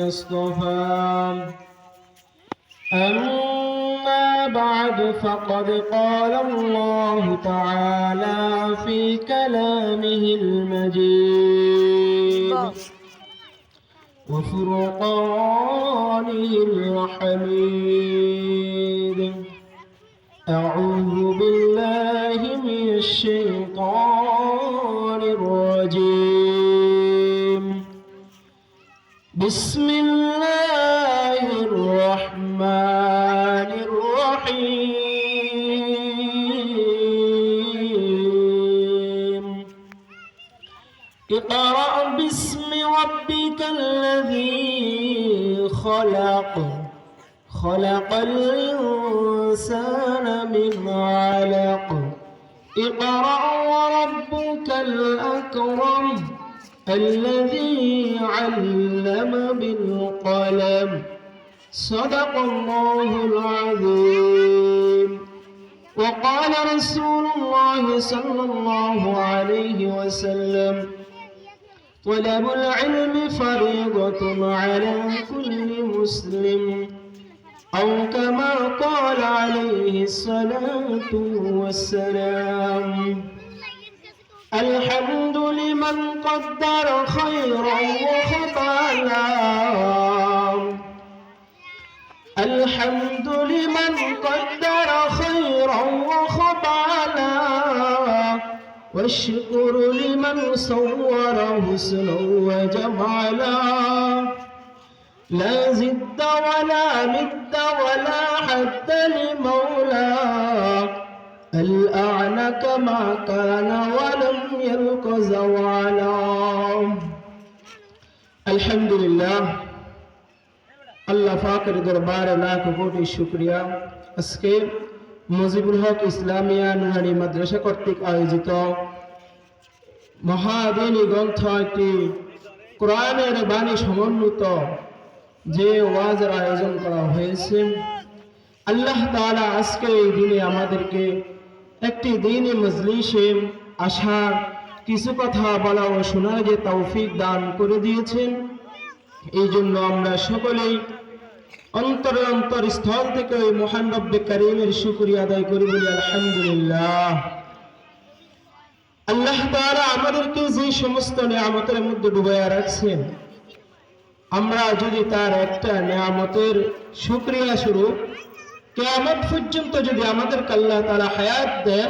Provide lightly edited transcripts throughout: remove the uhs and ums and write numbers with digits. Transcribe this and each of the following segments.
اصطفى أما بعد فقد قال الله تعالى في كلامه المجيد وفرقانه الحميد أعوذ بالله من الشيطان الرجيم بسم الله الرحمن الرحيم اقرأ باسم ربك الذي خلق الإنسان من علق اقرأ وربك الأكرم الذي علم بالقلم صدق الله العظيم وقال رسول الله صلى الله عليه وسلم طلب العلم فريضة على كل مسلم أو كما قال عليه الصلاة والسلام الحمد لمن قدر خيرا وخطأنا الحمد لمن قدر خيرا وخطأنا والشكر لمن صور حسنا وجمالا لا زد ولا مد ولا حد لمولى الأعنى كما كان ولم يلق زوالا الحمد لله আল্লাহ পাকের দরবারে লাখ কোটি শুকরিয়া। আজকে মুজিবুল হক ইসলামিয়া নুরানি মাদ্রাসা কর্তৃক আয়োজিত মহাদিনী গ্রন্থ একটি কোরআনের বাণী সমন্বিত যে ওয়াজের আয়োজন করা হয়েছে, আল্লাহ তাআলা আজকে এই দিনে আমাদেরকে একটি দিনী মজলিসে আসার কিছু কথা বলা ও শোনার যে তৌফিক দান করে দিয়েছেন, এই জন্য আমরা সকলেই অন্তরস্থল থেকে ওই মহান রব্বে কারীমের শুকরিয়া আদায় করি, বলি আলহামদুলিল্লাহ। আল্লাহ তাআলা আমাদেরকে যে সমস্ত নিয়ামতের মধ্যে ডুবাইয়া রাখছেন, আমরা যদি তার একটা নিয়ামতের শুকরিয়া স্বরূপ কিয়ামত পর্যন্ত যদি আমাদেরকে আল্লাহ তাআলা হায়াত দেন,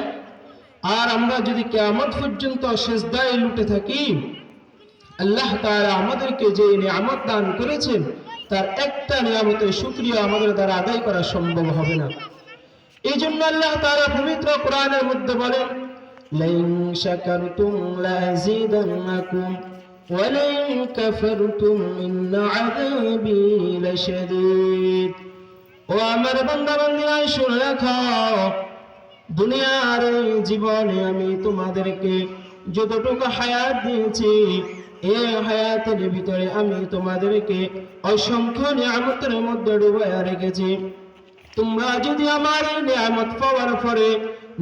আর আমরা যদি কিয়ামত পর্যন্ত সিজদায় লুটে থাকি, আল্লাহ তাআলা আমাদেরকে যে নিয়ামত দান করেছেন তার একটা নিয়ামতের শুকরিয়া আমাদের দ্বারা আদায় করা সম্ভব হবে না। এই জন্য আল্লাহ তাআলা পবিত্র কোরআনের মধ্যে বলেন, লাইন শাকারতুম লাযিদান্নাকুম ওয়া লাইন কাফারতুম ইন্না আযাবি লাশাদীদ। ও আমার বান্দা বান্দীরা, শুনে রাখো, দুনিয়ার জীবনে আমি তোমাদেরকে যতটুকু হায়াত দিয়েছি, এই হায়াতের ভিতরে আমি তোমাদেরকে অসংখ্য নিয়ামতের মধ্যে ডুবাইয়া রেখেছি। তোমরা যদি আমার এই নিয়ামত পাওয়ার পরে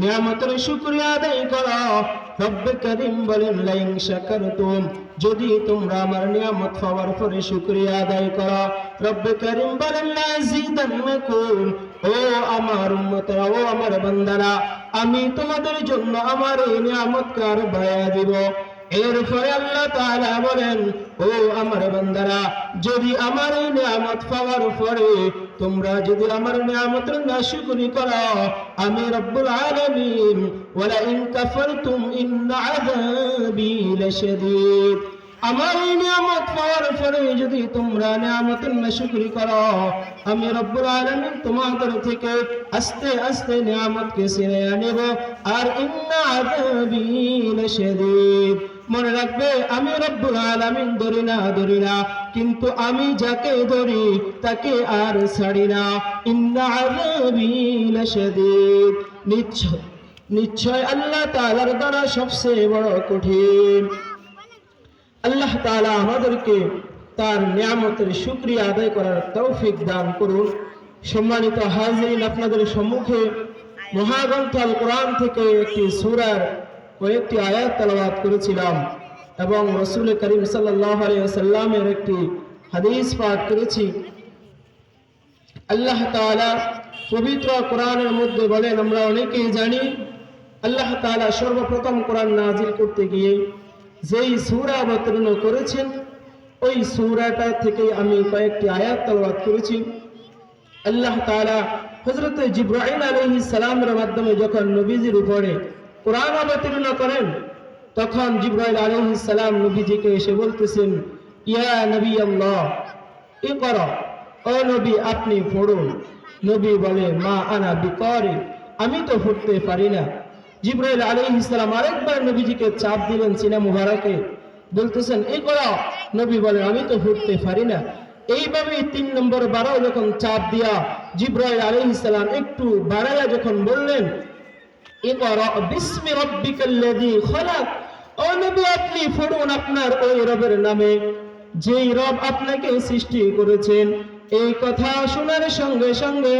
নিয়ামতের শুকরিয়া আদায় করো, রব্বে কারীম বলেন লাইন শাকারতুম, যদি তোমরা আমার নিয়ামত পাওয়ার পরে শুকরিয়া আদায় করো, রব্বে কারীম বলেন লাযিদান্নাকুম, ও আমার উম্মতরা, ও আমার বান্দারা, আমি তোমাদের জন্য আমার এই নিয়ামতকে আরো বাড়াইয়া দিব। এরপরে আল্লাহ তাআলা বলেন, ও আমার বান্দারা, যদি আমার এই নিয়ামত পাওয়ার পরে তোমরা যদি আমার নিয়ামতের নাশকরি করো, আমি রব্বুল আলামিন ওয়ালা ইন কাফারতুম ইন্না আযাবি লাশাদীদ, আমার এই নিয়ামত পাওয়ার পরে যদি তোমরা নিয়ামতের নাশকরি করো, আমি রব্বুল আলামিন তোমাদের থেকে আস্তে আস্তে নিয়ামতকে ছিনিয়ে নেব, আর ইন্না আযাবি লাশাদীদ। মনে রাখবে, আমি রব্বুল আলামিন ধরি না, কিন্তু আমি যাকে ধরি তাকে আর ছাড়ি না। ইন্না আযাবি লাশাদীদ, নিশ্চয় আল্লাহ তাআলার দ্বারা সবচেয়ে বড় কঠিন। আল্লাহ তাআলা আমাদেরকে তার নিয়ামতের শুকরিয়া আদায় করার তৌফিক দান করুন। সম্মানিত হাজিরিন, আপনাদের সম্মুখে মহাগ্রন্থ আল কোরআন থেকে একটি সূরার কয়েকটি আয়াত তেলাওয়াত করেছিলাম এবং রাসূল করিম সাল্লাল্লাহু আলাইহি ওয়াসাল্লামের একটি হাদিস পাঠ করেছি। আল্লাহ তাআলা পবিত্র কোরআনের মধ্যে বলেন, আমরা অনেকেই জানি আল্লাহ তাআলা সর্বপ্রথম কোরআন নাজিল করতে গিয়ে যেই সূরা অবতীর্ণ করেছেন, ওই সূরাটা থেকে আমি কয়েকটি আয়াত তেলাওয়াত করেছি। আল্লাহ তাআলা হযরত জিবরাইল আলাইহিস সালামের মাধ্যমে যখন নবীজির উপরে কোরআন অবতীর্ণ করেন, তখন জিবরাইল আলাইহিস সালাম নবীজিকে এসে বলতেছেন, ইয়া নবী আল্লাহ ইকরা, ও নবী আপনি পড়ুন। নবী বলে, মা আনা বিকারি, আমি তো পড়তে পারি না। জিবরাইল আলাইহিস সালাম আরেকবার নবীজিকে চাপ দিলেন সিনা মুবারকে, বলতেছেন ইকরা। নবী বলেন, আমি তো পড়তে পারি না। এইভাবে 3 নম্বর বারও যখন চাপ দিয়া জিবরাইল আলাইহিস সালাম একটু বাড়াইয়া যখন বললেন, ইকরা বিসমি রাব্বিকাল্লাযী খালাক, ও নবী আপনি পড়ুন আপনার ওই রবের নামে, যেই রব আপনাকে সৃষ্টি করেছেন। এই কথা শোনার সঙ্গে সঙ্গে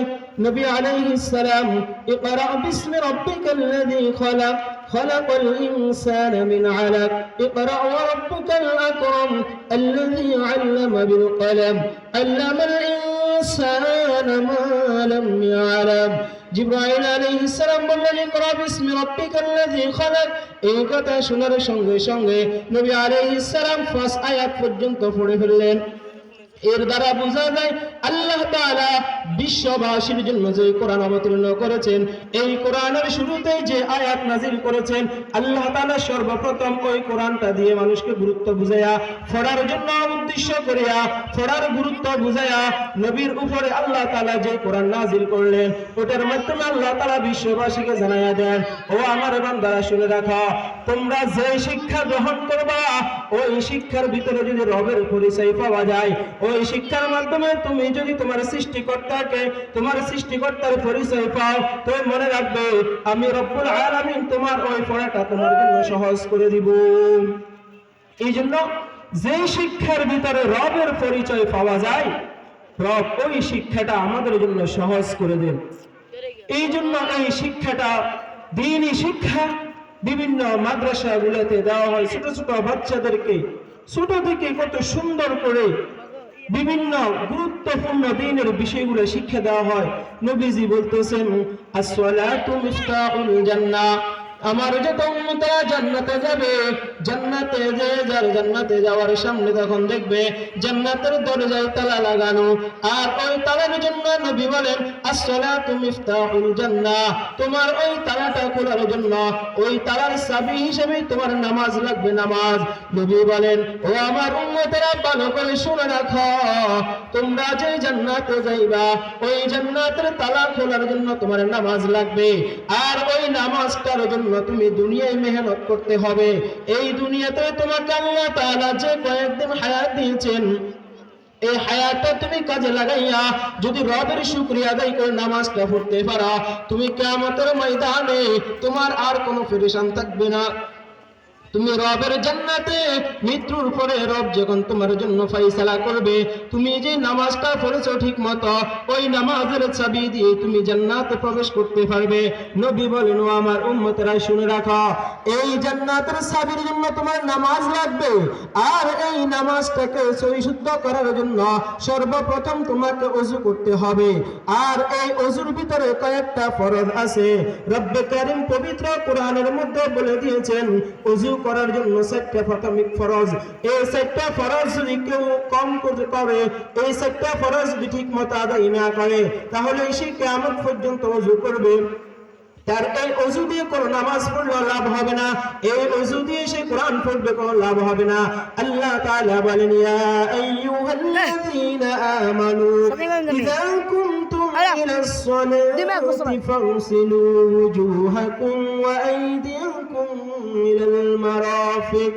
নবী আলাইহিস সালাম ইকরা বিসমি রাব্বিকাল্লাযী খালাক খালাকাল ইনসানা মিন আলাক ইকরা ওয়া রাব্বুকাল আকরাম আল্লাযী আল্লামা বিল কলম আল্লামাল ইনসানা মা লাম ইয়ালাম। জিবরাইল আলাইহিস সালাম বললেন, ইকরা বিসমি রাব্বিকাল্লাযী খালাক। এই কথা শোনার সঙ্গে সঙ্গে নবী আলাইহিস সালাম ফার্স্ট আয়াত পর্যন্ত পড়ে ফেললেন। এর দ্বারা বোঝা যায় আল্লাহ তাআলা বিশ্ববাসীর জন্য যে কোরআন অবতীর্ণ করেছেন, এই কোরআনের শুরুতে যে আয়াত নাজিল করেছেন, আল্লাহ তাআলা সর্বপ্রথম ওই কোরআনটা দিয়ে মানুষকে গুরুত্ব বুঝাইয়া পড়ার জন্য উদ্দেশ্য করিয়া পড়ার গুরুত্ব বুঝাইয়া নবীর উপরে আল্লাহ তাআলা যে কোরআন নাজিল করলেন, ওটার মাধ্যমে আল্লাহ তাআলা বিশ্ববাসীকে জানাইয়া দেন, ও আমার বান্দারা শুনে রাখো, তোমরা যে শিক্ষা গ্রহণ করবা, ওই শিক্ষার ভিতরে যদি রবের পরিচয় পাওয়া যায়, ওই শিক্ষার মাধ্যমে তুমি যদি তোমার সৃষ্টিকর্তাকে, তোমার সৃষ্টিকর্তার পরিচয় পাও, তো মনে রাখবে আমি রব্বুল আলামিন তোমার ওই পড়াটা তোমার জন্য সহজ করে দিব। এই জন্য যে শিক্ষার ভিতরে রবের পরিচয় পাওয়া যায়, রব ওই শিক্ষাটা আমাদের জন্য সহজ করে দেন। এই জন্য এই শিক্ষাটা দ্বীনি শিক্ষা বিভিন্ন মাদ্রাসাগুলোতে দেওয়া হয়। ছোট ছোট বাচ্চাদেরকে ছোট থেকে কত সুন্দর করে বিভিন্ন গুরুত্বপূর্ণ দ্বীনের বিষয়গুলো শিক্ষা দেওয়া হয়। নবীজি বলতেছেন, as-salatu miftahul জান্নাহ, আমার যত উম্মতরা জান্নাতে যাবে, জান্নাতে যে যার জান্নাতে যাওয়ার সামনে তখন দেখবে জান্নাতের দরজায় তালা লাগানো, আর ওই তালার জন্য নবী বলেন, as-salatu miftahul জান্নাহ, তোমার ওই তালাটা খোলার জন্য ওই তালার চাবি হিসেবে তোমার নামাজ লাগবে, নামাজ। নবী বলেন, ও আমার উম্মতরা ভালো করে শুনে রাখো, তোমরা যে জান্নাতে যাইবা, ওই জান্নাতের তালা খোলার জন্য তোমার নামাজ লাগবে, আর ওই নামাজটার জন্য তুমি দুনিয়ায় মেহনত করতে হবে। এই দুনিয়াতে তোমাকে আল্লাহ তাআলা যে কয়েকদিন হায়াত দিয়েছেন, এই হায়াতটা তুমি কাজে লাগাইয়া যদি রবের শুকরিয়া আদায় করে নামাজটা পড়তে পারো, তুমি কিয়ামতের ময়দানে তোমার আর কোনো পেরেশান থাকবে না। তুমি রবের জান্নাতে মৃত্যুর পরে রব যখন তোমার জন্য ফয়সালা করবে, তুমি যে নামাজটা পড়েছো ঠিক মতো, ওই নামাজের চাবি দিয়ে তুমি জান্নাতে প্রবেশ করতে পারবে। নবী বলেন, ও আমার উম্মতেরা শুনে রাখো, এই জান্নাতের চাবির জন্য তোমার নামাজ লাগবে, আর এই নামাজটাকে পরিশুদ্ধ করার জন্য সর্বপ্রথম তোমাকে ওযু করতে হবে। আর এই ওযুর ভিতরে কয়েকটা ফরজ আছে। রব্বে কারীম পবিত্র কোরআনের মধ্যে বলে দিয়েছেন, ওযু করার জন্য 4টা প্রাথমিক ফরজ। এই 4টা ফরজ যদি কেউ কম করে, এই 4টা ফরজ যদি ঠিক মতো আদায় না করে, তাহলে সে কিয়ামত পর্যন্ত ওযু করবে, তার এই ওযু দিয়ে কোনো নামাজ পড়লে লাভ হবে না, এই ওযু দিয়ে সে কোরআন পড়বে কোনো লাভ হবে না। আল্লাহ তাআলা বলেন, ইয়া আইয়ুহাল্লাযীনা আমানু ইযা কুনতুম ইলাস সালাতি ফাগসিলু ওয়ুজুহাকুম ওয়া আইদিয়াকুম ইলাল মারাফিক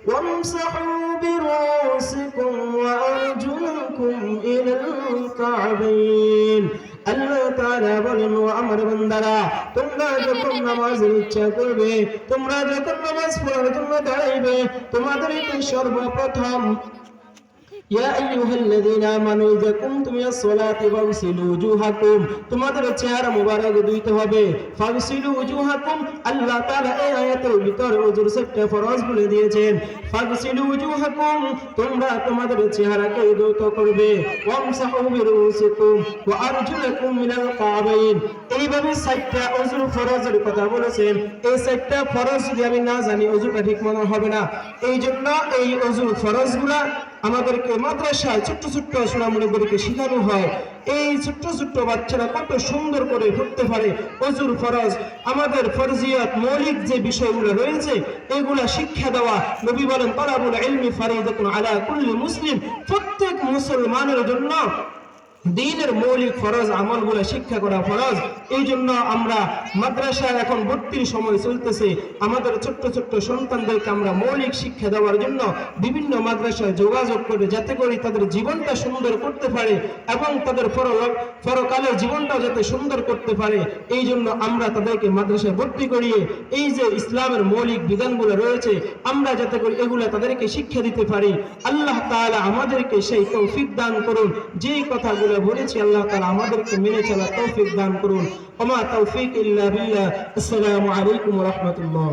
ওয়ামসাহু বিরুসিকুম ওয়া আরজুলাকুম ইলাল কা'বাইন। আল্লাহ তাআলা বলেন, ও আমার বান্দারা, তোমরা যখন নামাজের ইচ্ছা করবে, তোমরা যখন নামাজ পড়ার জন্য দাঁড়াইবে, তোমাদেরকে সর্বপ্রথম ইয়া আইয়ুহাল্লাযীনা আমানু ইযা কুমতুম ইলাস সালাতি ফাগসিলু ওজুহাকুম, তোমাদের চেহারা মুবারক ধুইতে হবে। ফাগসিলু ওজুহাকুম, আল্লাহ তাআলা এই আয়াতের ভিতরে ওযুর সেটটা ফরজ বলে দিয়েছেন। ফাগসিলু ওজুহাকুম, তোমরা তোমাদের চেহারাকে ধৌত করবে। ওয়ামসাহু বিরুসিকুম ওয়া আরজুলাকুম মিনাল কাবাইন, এইভাবে সাতটা ওযুর ফরজের কথা বলেছেন। এই সাতটা ফরজ যদি আমি না জানি ওযুটা ঠিক মতো হবে না। এই জন্য এই ওযুর ফরজগুলা আমাদেরকে মাদ্রাসায় ছোট্ট ছোট্ট সোনামণিদেরকে শেখানো হয়। এই ছোট্ট ছোট্ট বাচ্চারা কত সুন্দর করে পড়তে পারে ওযুর ফরজ, আমাদের ফরজিয়াত মৌলিক যে বিষয়গুলো রয়েছে এগুলা শিক্ষা দেওয়া। নবী বলেন তালাবুল ইলমি ফারিদাতুন আলা কুল্লি মুসলিম, প্রত্যেক মুসলমানের জন্য দ্বীনের মৌলিক ফরজ আমলগুলো শিক্ষা করা ফরজ। এই জন্য আমরা মাদ্রাসায় এখন ভর্তির সময় চলতেছে, আমাদের ছোট্ট ছোট্ট সন্তানদেরকে আমরা মৌলিক শিক্ষা দেওয়ার জন্য বিভিন্ন মাদ্রাসায় যোগাযোগ করে যাতে করে তাদের জীবনটা সুন্দর করতে পারে এবং তাদের পরকালের জীবনটা যাতে সুন্দর করতে পারে, এই জন্য আমরা তাদেরকে মাদ্রাসায় ভর্তি করিয়ে এই যে ইসলামের মৌলিক বিধানগুলো রয়েছে আমরা যাতে করে এগুলো তাদেরকে শিক্ষা দিতে পারি। আল্লাহ তাআলা আমাদেরকে সেই তৌফিক দান করুন। যেই কথাগুলো বলেছি আল্লাহ তাআলা আমাদেরকে মেনে চলার তৌফিক দান করুন। ওমা তৌফিক ইল্লা বিল্লাহ। আসসালামু আলাইকুম ওয়া রাহমাতুল্লাহ।